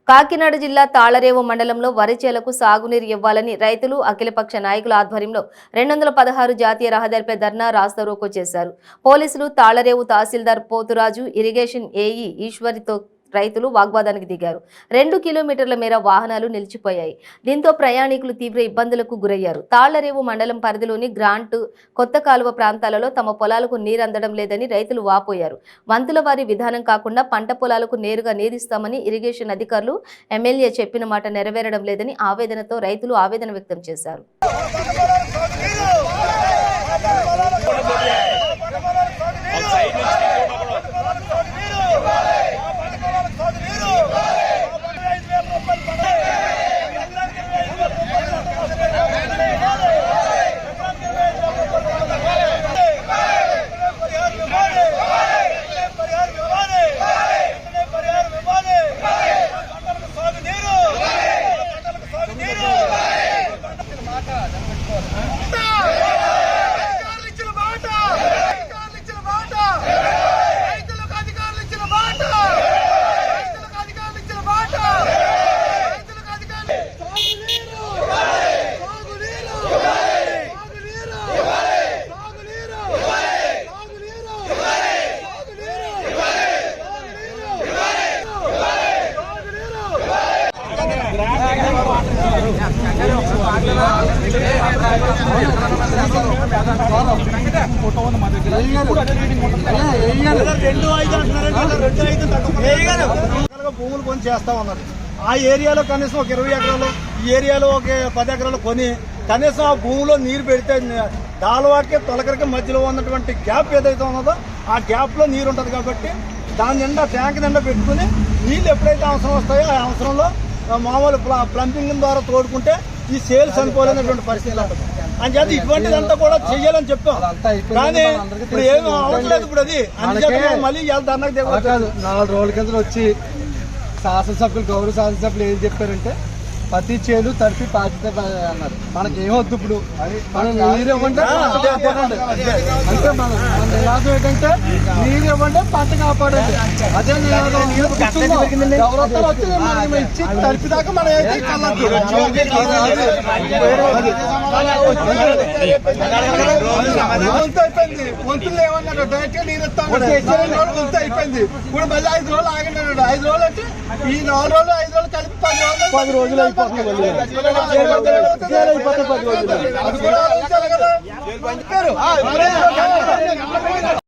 కాకినాడ జిల్లా తాళరేవు మండలంలో వరి చేలకు సాగునీరు ఇవ్వాలని రైతులు అఖిలపక్ష నాయకుల ఆధ్వర్యంలో 216 జాతీయ రహదారిపై ధర్నా రాస్తారోకో చేశారు. పోలీసులు తాళరేవు తహసీల్దార్ పోతురాజు, ఇరిగేషన్ ఏఈ ఈశ్వరితో రైతులు వాగ్వాదానికి దిగారు. 2 కిలోమీటర్ల మేర వాహనాలు నిలిచిపోయాయి. దీంతో ప్రయాణికులు తీవ్ర ఇబ్బందులకు గురయ్యారు. తాళ్లరేవు మండలం పరిధిలోని గ్రాంట్, కొత్త కాలువ ప్రాంతాలలో తమ పొలాలకు నీరందడం లేదని రైతులు వాపోయారు. వంతుల వారి విధానం కాకుండా పంట పొలాలకు నేరుగా నీరిస్తామని ఇరిగేషన్ అధికారులు, ఎమ్మెల్యే చెప్పిన మాట నెరవేరడం లేదని ఆవేదనతో రైతులు ఆవేదన వ్యక్తం చేశారు. భూములు కొని చేస్తా ఉన్నారు. ఆ ఏరియాలో కనీసం ఒక 20 ఎకరాలు, ఈ ఏరియాలో ఒక 10 ఎకరాలు కొని కనీసం ఆ భూమిలో నీరు పెడితే దాల్వాకి తొలకరికి మధ్యలో ఉన్నటువంటి గ్యాప్ ఏదైతే ఉన్నదో ఆ గ్యాప్ లో నీరు ఉంటుంది. కాబట్టి దాని నిండా ట్యాంక్ నిండా పెట్టుకుని నీళ్ళు ఎప్పుడైతే అవసరం వస్తాయో ఆ అవసరంలో మామూలు ప్లంపింగ్ ద్వారా తోడుకుంటే ఈ సేల్స్ అనుకోలేనటువంటి పరిస్థితులు ఉంటుంది. అని చేత ఇటువంటిదంతా కూడా చెయ్యాలని చెప్పాం. కానీ ఇప్పుడు ఏమి అవ్వట్లేదు. ఇప్పుడు అది అందుచేత మళ్ళీ ధర్నాకు దిగవచ్చు. 4 రోజుల కింద వచ్చి శాసనసభ్యులు, గౌరవ శాసనసభ్యులు ఏం చెప్పారంటే ప్రతి చేలు తడిపి బాధ్యత అన్నారు. మనకి ఏమొద్దు, ఇప్పుడు మనం నీరు ఇవ్వండి అంటే మన నినాదం ఏంటంటే నీరు ఇవ్వండి, పంట కాపాడండి. అదే ఎవరొస్తారు వచ్చి మనం ఇచ్చి తడిపి దాకా మనం వంతు అయిపోయింది. వంతులు ఏమన్నారు, డైరెక్ట్ నీరు ఇస్తాం వంతు అయిపోయింది. ఇప్పుడు మళ్ళీ 5 రోజులు ఆగినాడు. 5 రోజులు అంటే ఈ 4 రోజులు 5 రోజులు కలిపి 10 రోజులు అయిపోతుంది. అది కూడా